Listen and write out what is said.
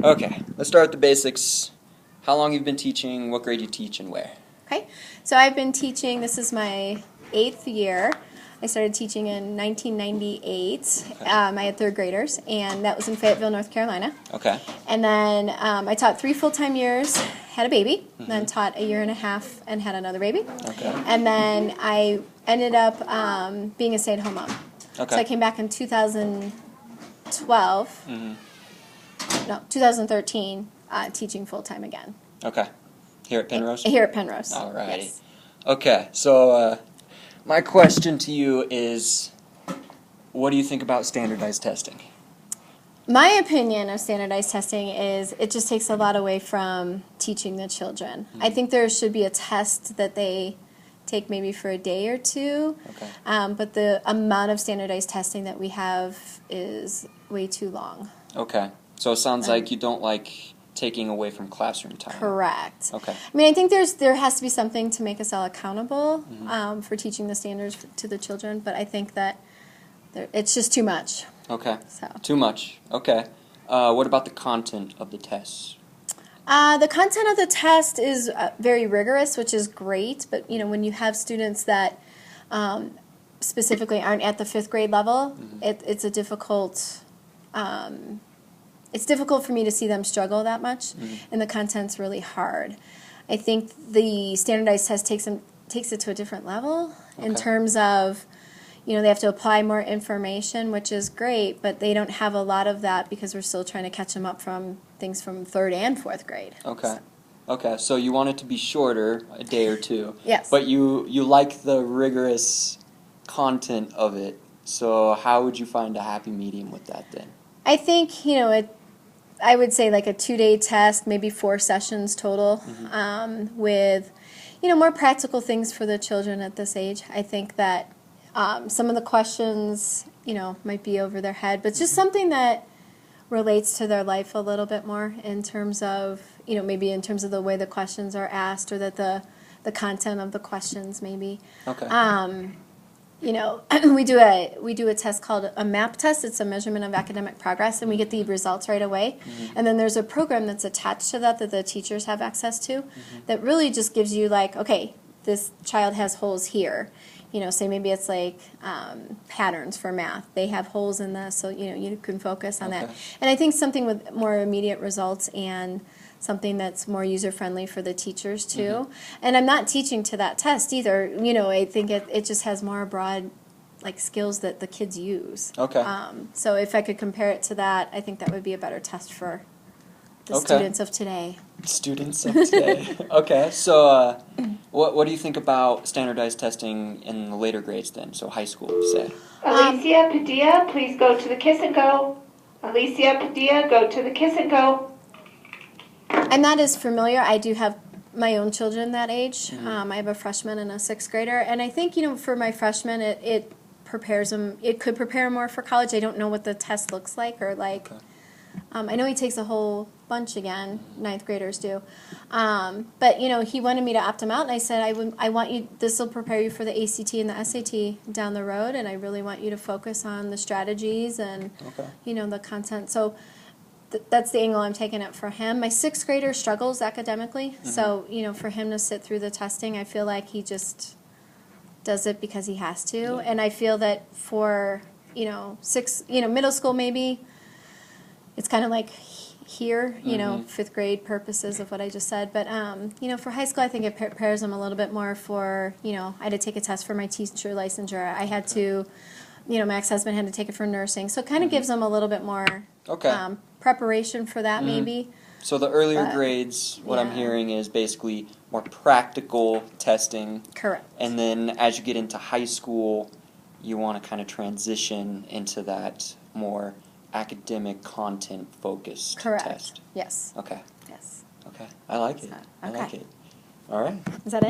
Okay, let's start with the basics. How long you've been teaching, what grade you teach, and where? Okay, so I've been teaching, this is my 8th year. I started teaching in 1998. Okay. I had 3rd graders, and that was in Fayetteville, North Carolina. Okay. And then I taught 3 full-time years, had a baby, then taught a year and a half and had another baby. Okay. And then I ended up being a stay-at-home mom. Okay. So I came back in 2012, no, 2013, teaching full-time again. Okay. Here at Penrose? Here at Penrose. Alrighty. Yes. Okay, so my question to you is, what do you think about standardized testing? My opinion of standardized testing is it just takes a lot away from teaching the children. I think there should be a test that they take maybe for a day or two, Okay. but the amount of standardized testing that we have is way too long. Okay. So it sounds like you don't like taking away from classroom time. Correct. Okay. I mean, I think there has to be something to make us all accountable for teaching the standards to the children, but I think that it's just too much. Okay. So. Too much. Okay. What about the content of the tests? The content of the test is very rigorous, which is great, but you know, when you have students that specifically aren't at the 5th grade level, it's a difficult it's difficult for me to see them struggle that much, and the content's really hard. I think the standardized test takes it to a different level in terms of, you know, they have to apply more information, which is great, but they don't have a lot of that because we're still trying to catch them up from things from 3rd and 4th grade. Okay. So. Okay, so you want it to be shorter, a day or two. Yes. But you like the rigorous content of it, so how would you find a happy medium with that then? I think, you know, I would say like a 2-day test, maybe 4 sessions total, with, you know, more practical things for the children at this age. I think that some of the questions, you know, might be over their head, but just something that relates to their life a little bit more in terms of, you know, maybe in terms of the way the questions are asked or that the content of the questions maybe. Okay. You know, we do a test called a MAP test. It's a measurement of academic progress, and we get the results right away. And then there's a program that's attached to that the teachers have access to that really just gives you like, okay, this child has holes here. You know, say maybe it's like patterns for math. They have holes in this, so you know you can focus on that. And I think something with more immediate results and something that's more user-friendly for the teachers too. And I'm not teaching to that test either. You know, I think it just has more broad like skills that the kids use. Okay. So if I could compare it to that, I think that would be a better test for the students of today. Students of today. Okay, so what do you think about standardized testing in the later grades then? So high school, say. Alicia Padilla, please go to the kiss and go. Alicia Padilla, go to the kiss and go. I'm not as familiar. I do have my own children that age. I have a freshman and a 6th grader, and I think, you know, for my freshman, it prepares them. It could prepare more for college. I don't know what the test looks like or like. I know he takes a whole bunch again. 9th graders do, but you know, he wanted me to opt him out, and I said, I want you. This will prepare you for the ACT and the SAT down the road, and I really want you to focus on the strategies and you know the content. So. That's the angle I'm taking it for him. My 6th grader struggles academically, so you know, for him to sit through the testing, I feel like he just does it because he has to. And I feel that for middle school maybe, it's kind of like here, you know, 5th grade purposes of what I just said. But you know, for high school, I think it prepares them a little bit more for, you know, I had to take a test for my teacher licensure. I had to, you know, my ex-husband had to take it for nursing, so it kind of gives them a little bit more. Preparation for that maybe. So the earlier grades, what I'm hearing is basically more practical testing. Correct. And then as you get into high school, you want to kind of transition into that more academic content focused test. Yes. Okay. Yes. Okay. I like it. I like it. All right. Is that it?